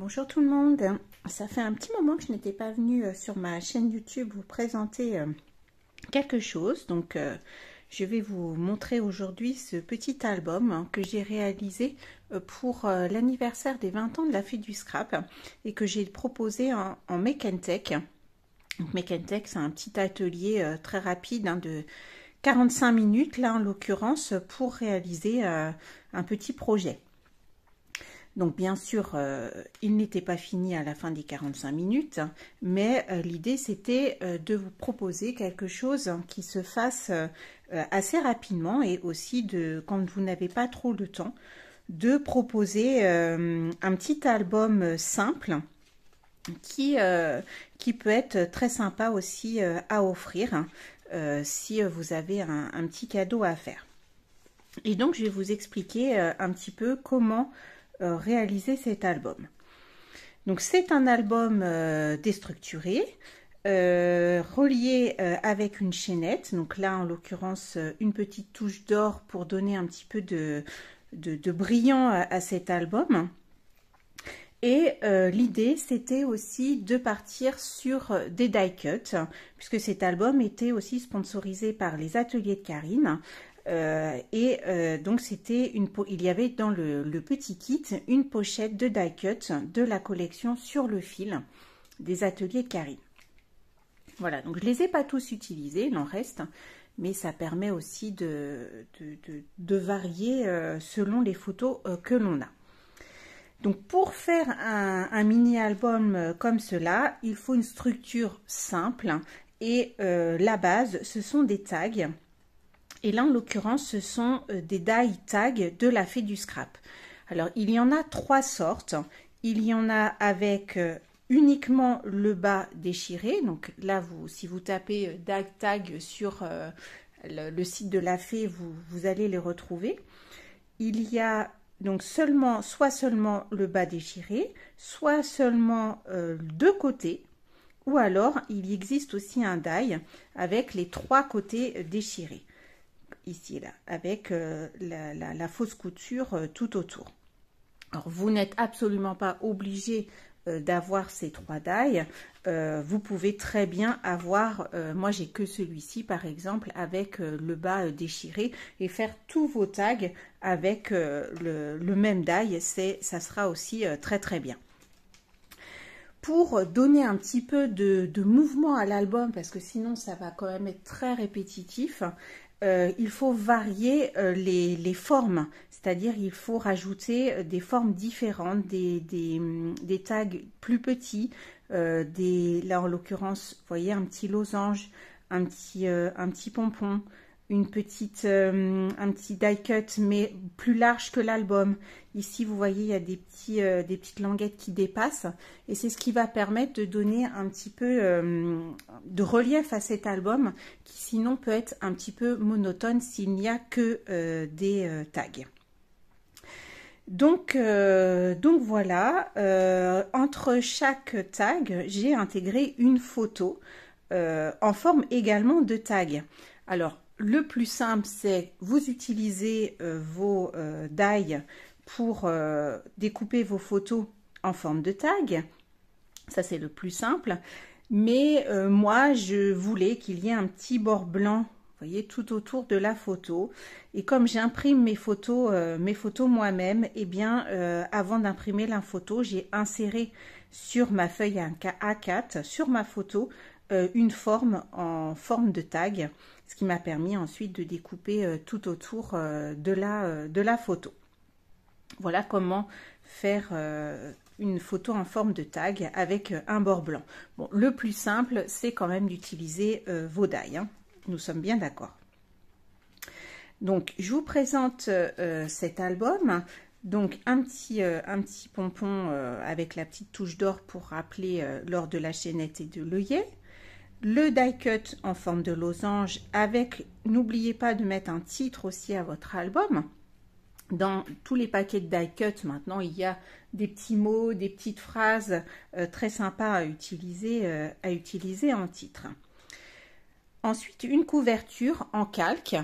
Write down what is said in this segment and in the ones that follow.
Bonjour tout le monde, ça fait un petit moment que je n'étais pas venue sur ma chaîne YouTube vous présenter quelque chose, donc je vais vous montrer aujourd'hui ce petit album que j'ai réalisé pour l'anniversaire des 20 ans de la Fée du Scrap et que j'ai proposé en Make and Take. Donc Make and Take, c'est un petit atelier très rapide de 45 minutes là en l'occurrence pour réaliser un petit projet. Donc bien sûr, il n'était pas fini à la fin des 45 minutes, mais l'idée c'était de vous proposer quelque chose qui se fasse assez rapidement et aussi quand vous n'avez pas trop de temps, de proposer un petit album simple qui peut être très sympa aussi à offrir si vous avez un petit cadeau à faire. Et donc je vais vous expliquer un petit peu comment réaliser cet album. Donc c'est un album déstructuré, relié avec une chaînette. Donc là en l'occurrence une petite touche d'or pour donner un petit peu de brillant à cet album. Et l'idée c'était aussi de partir sur des die cuts, puisque cet album était aussi sponsorisé par les ateliers de Karine. Donc il y avait dans le petit kit une pochette de die cut de la collection Sur le fil des ateliers de Karine. Voilà, donc je les ai pas tous utilisés, il en reste, mais ça permet aussi de varier selon les photos que l'on a. Donc pour faire un mini album comme cela, il faut une structure simple et la base ce sont des tags. Et là, en l'occurrence, ce sont des die tags de la Fée du Scrap. Alors, il y en a trois sortes. Il y en a avec uniquement le bas déchiré. Donc là, si vous tapez die tag sur le site de la Fée, vous allez les retrouver. Il y a donc soit seulement le bas déchiré, soit seulement deux côtés. Ou alors, il existe aussi un die avec les trois côtés déchirés. Ici là avec la fausse couture tout autour. Alors vous n'êtes absolument pas obligé d'avoir ces trois die, vous pouvez très bien avoir, moi j'ai que celui-ci par exemple avec le bas déchiré et faire tous vos tags avec le même die, ça sera aussi très très bien. Pour donner un petit peu de mouvement à l'album, parce que sinon ça va quand même être très répétitif, il faut varier les formes, c'est-à-dire il faut rajouter des formes différentes, des tags plus petits, là en l'occurrence, vous voyez un petit losange, un petit pompon, un petit die cut mais plus large que l'album. Ici vous voyez il y a des petites languettes qui dépassent et c'est ce qui va permettre de donner un petit peu de relief à cet album qui sinon peut être un petit peu monotone s'il n'y a que des tags. Donc voilà, entre chaque tag j'ai intégré une photo en forme également de tag. Alors le plus simple, c'est vous utilisez vos die pour découper vos photos en forme de tag. Ça, c'est le plus simple. Mais moi, je voulais qu'il y ait un petit bord blanc, vous voyez, tout autour de la photo. Et comme j'imprime mes photos moi-même, eh bien, avant d'imprimer la photo, j'ai inséré sur ma feuille A4, sur ma photo, une forme en forme de tag, ce qui m'a permis ensuite de découper tout autour de la photo. Voilà comment faire une photo en forme de tag avec un bord blanc. Bon, le plus simple, c'est quand même d'utiliser vos die, hein. Nous sommes bien d'accord. Donc, je vous présente cet album. Donc, un petit pompon avec la petite touche d'or pour rappeler l'or de la chaînette et de l'œillet. Le die cut en forme de losange avec, n'oubliez pas de mettre un titre aussi à votre album. Dans tous les paquets de die cut maintenant, il y a des petits mots, des petites phrases très sympas à utiliser en titre. Ensuite, une couverture en calque.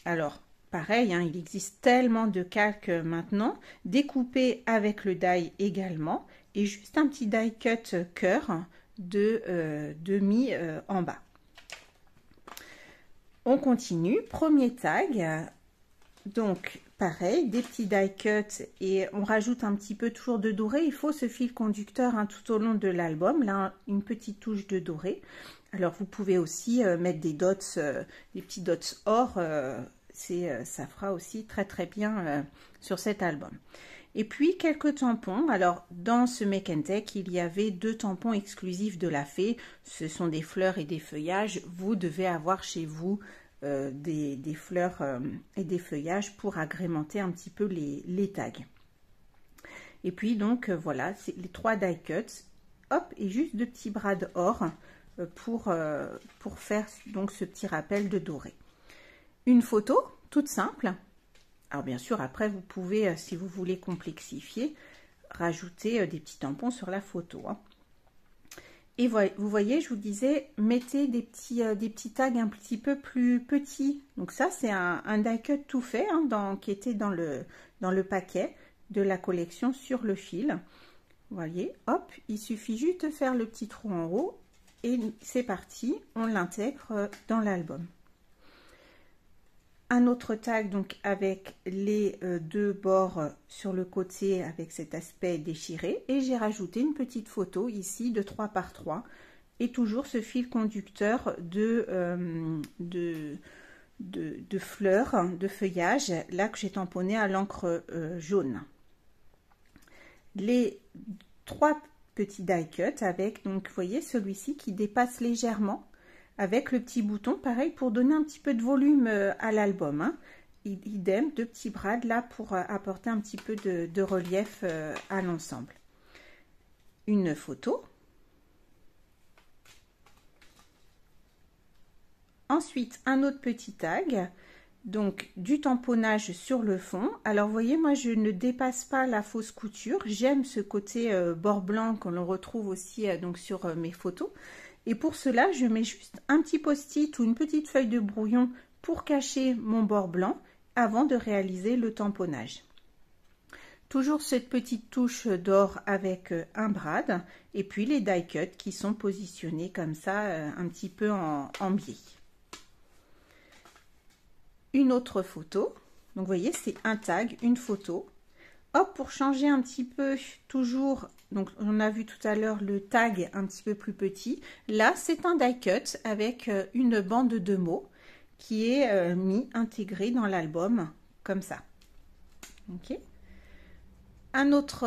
Alors, pareil, hein, il existe tellement de calques maintenant, découpé avec le die également. et juste un petit die cut cœur de demi en bas. On continue, premier tag, donc pareil, des petits die cut et on rajoute un petit peu toujours de doré. Il faut ce fil conducteur hein, tout au long de l'album, là une petite touche de doré. Alors vous pouvez aussi mettre des dots, des petits dots or, ça fera aussi très bien sur cet album. Et puis quelques tampons. Alors dans ce Make and Take, il y avait 2 tampons exclusifs de la fée. Ce sont des fleurs et des feuillages. Vous devez avoir chez vous des fleurs et des feuillages pour agrémenter un petit peu les tags. Et puis donc voilà, c'est les 3 die cuts. Hop, et juste 2 petits brades or pour faire donc ce petit rappel de doré. Une photo toute simple. Alors bien sûr, après, vous pouvez, si vous voulez complexifier, rajouter des petits tampons sur la photo. Hein. Et vous voyez, je vous disais, mettez des petits tags un petit peu plus petits. Donc ça, c'est un die cut tout fait, hein, qui était dans le paquet de la collection sur le fil. Vous voyez, hop, il suffit juste de faire le petit trou en haut et c'est parti, on l'intègre dans l'album. Un autre tag donc avec les 2 bords sur le côté avec cet aspect déchiré et j'ai rajouté une petite photo ici de 3 par 3 et toujours ce fil conducteur de fleurs, de feuillage là que j'ai tamponné à l'encre jaune. Les 3 petits die cut avec donc vous voyez celui-ci qui dépasse légèrement avec le petit bouton, pareil, pour donner un petit peu de volume à l'album. Hein. Idem, 2 petits brades là pour apporter un petit peu de relief à l'ensemble. Une photo. Ensuite, un autre petit tag. Donc, du tamponnage sur le fond. Alors, vous voyez, moi, je ne dépasse pas la fausse couture. J'aime ce côté bord blanc qu'on le retrouve aussi donc sur mes photos. Et pour cela, je mets juste un petit post-it ou une petite feuille de brouillon pour cacher mon bord blanc avant de réaliser le tamponnage. Toujours cette petite touche d'or avec un brad et puis les die cuts qui sont positionnés comme ça un petit peu en biais. Une autre photo. Donc vous voyez, c'est un tag, une photo. Hop, pour changer un petit peu, toujours, donc on a vu tout à l'heure le tag un petit peu plus petit. Là, c'est un die cut avec une bande de mots qui est intégré dans l'album, comme ça. Ok. Un autre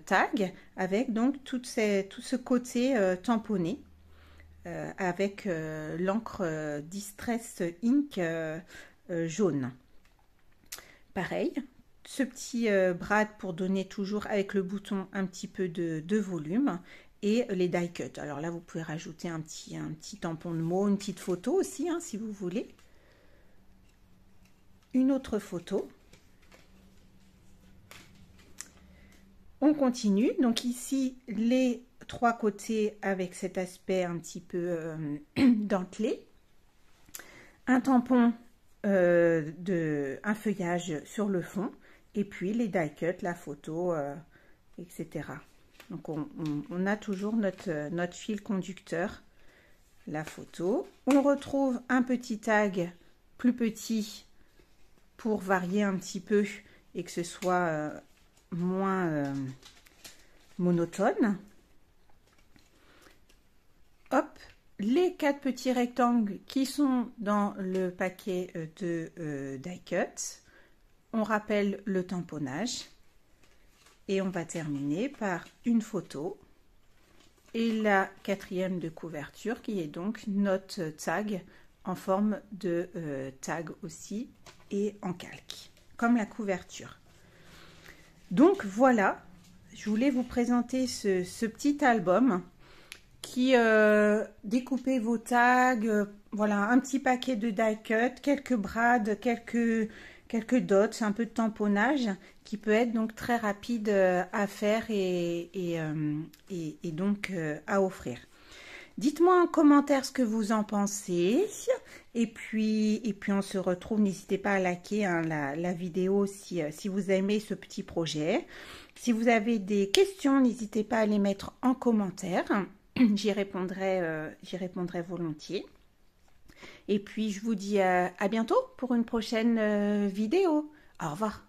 tag avec donc tout ce côté tamponné avec l'encre Distress Ink jaune. Pareil. Ce petit brad pour donner toujours avec le bouton un petit peu de volume et les die cut. Alors là, vous pouvez rajouter un petit tampon de mots, une petite photo aussi, hein, si vous voulez. Une autre photo. On continue. Donc ici, les 3 côtés avec cet aspect un petit peu dentelé. Un tampon un feuillage sur le fond. Et puis les die cut, la photo, etc. Donc on a toujours notre fil conducteur, la photo. On retrouve un petit tag plus petit pour varier un petit peu et que ce soit moins monotone. Hop, les 4 petits rectangles qui sont dans le paquet de die cut. On rappelle le tamponnage et on va terminer par une photo et la 4e de couverture qui est donc notre tag en forme de tag aussi et en calque comme la couverture. Donc voilà, je voulais vous présenter ce petit album qui découpez vos tags, voilà un petit paquet de die cut, quelques brades, quelques dots, un peu de tamponnage qui peut être donc très rapide à faire et donc à offrir. Dites-moi en commentaire ce que vous en pensez. Et puis on se retrouve. N'hésitez pas à liker hein, la vidéo si vous aimez ce petit projet. Si vous avez des questions, n'hésitez pas à les mettre en commentaire. J'y répondrai volontiers. Et puis, je vous dis à bientôt pour une prochaine vidéo. Au revoir.